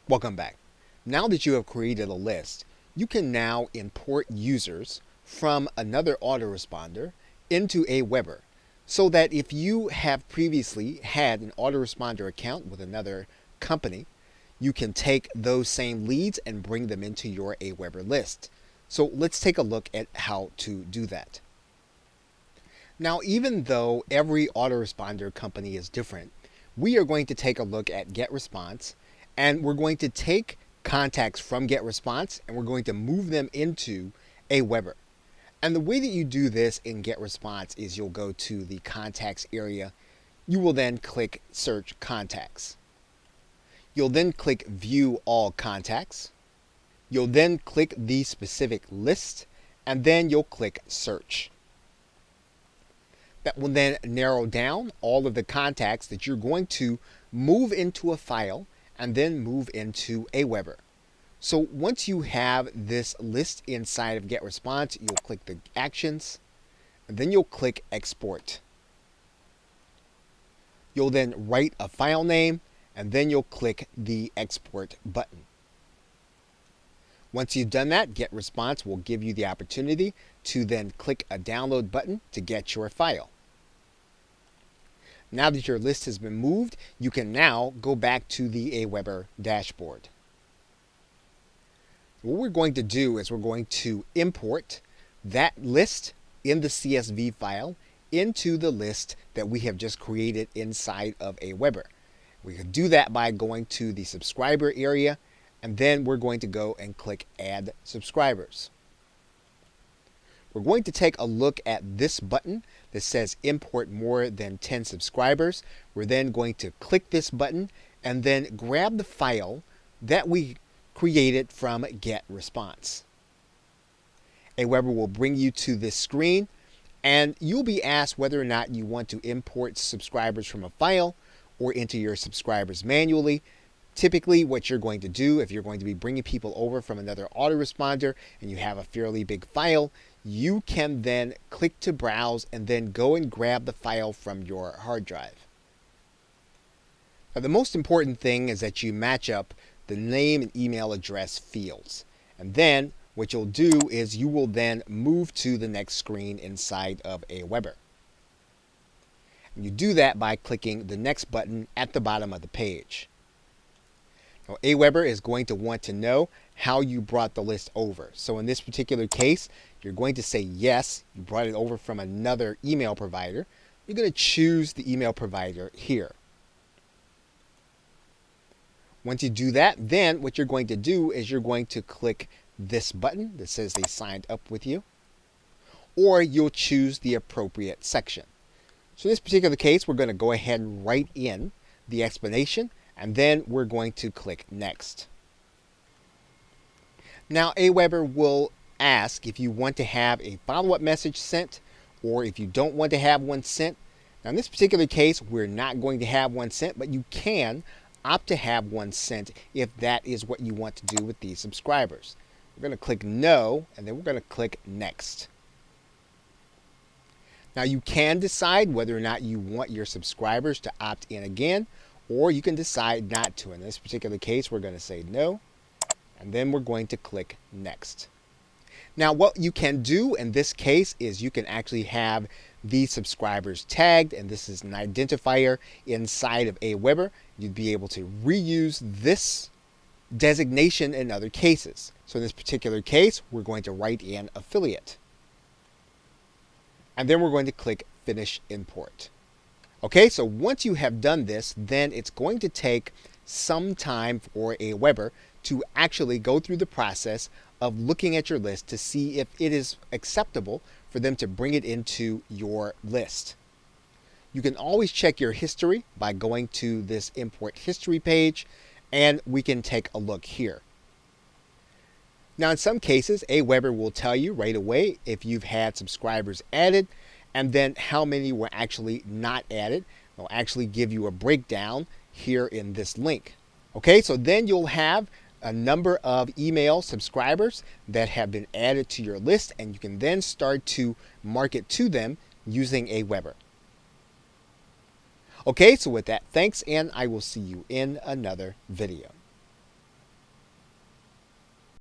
Welcome back. Now that you have created a list, you can now import users from another autoresponder into Aweber, so that if you have previously had an autoresponder account with another company, you can take those same leads and bring them into your Aweber list. So let's take a look at how to do that. Now, even though every autoresponder company is different, we are going to take a look at GetResponse, and we're going to take contacts from GetResponse and we're going to move them into Aweber. And the way that you do this in GetResponse is you'll go to the contacts area. You will then click search contacts. You'll then click view all contacts. You'll then click the specific list, and then you'll click search. That will then narrow down all of the contacts that you're going to move into a file and then move into Aweber. So once you have this list inside of GetResponse, you'll click the actions, and then you'll click export. You'll then write a file name, and then you'll click the export button. Once you've done that, GetResponse will give you the opportunity to then click a download button to get your file. Now that your list has been moved, you can now go back to the Aweber dashboard. What we're going to do is we're going to import that list in the CSV file into the list that we have just created inside of Aweber. We can do that by going to the subscriber area, and then we're going to go and click Add Subscribers. We're going to take a look at this button that says import more than 10 subscribers. We're then going to click this button and then grab the file that we created from GetResponse. Aweber will bring you to this screen, and you'll be asked whether or not you want to import subscribers from a file or into your subscribers manually. Typically, what you're going to do, if you're going to be bringing people over from another autoresponder and you have a fairly big file, you can then click to browse and then go and grab the file from your hard drive. Now, the most important thing is that you match up the name and email address fields. And then what you'll do is you will then move to the next screen inside of Aweber. And you do that by clicking the next button at the bottom of the page. Now, Aweber is going to want to know how you brought the list over. So in this particular case, you're going to say yes, you brought it over from another email provider. You're going to choose the email provider here. Once you do that, then what you're going to do is you're going to click this button that says they signed up with you, or you'll choose the appropriate section. So in this particular case, we're going to go ahead and write in the explanation, and then we're going to click next. Now, Aweber will ask if you want to have a follow-up message sent or if you don't want to have one sent. Now, in this particular case, we're not going to have one sent, but you can opt to have one sent if that is what you want to do with these subscribers. We're going to click no, and then we're going to click next. Now, you can decide whether or not you want your subscribers to opt in again, or you can decide not to. In this particular case, we're going to say no, and then we're going to click next. Now, what you can do in this case is you can actually have these subscribers tagged, and this is an identifier inside of Aweber. You'd be able to reuse this designation in other cases. So in this particular case, we're going to write in affiliate. And then we're going to click Finish Import. Okay, so once you have done this, then it's going to take some time for Aweber to actually go through the process of looking at your list to see if it is acceptable for them to bring it into your list. You can always check your history by going to this import history page, and we can take a look here. Now, in some cases, Aweber will tell you right away if you've had subscribers added and then how many were actually not added. They'll actually give you a breakdown here in this link. Okay, so then you'll have a number of email subscribers that have been added to your list, and you can then start to market to them using Aweber. Okay, so with that, thanks, and I will see you in another video.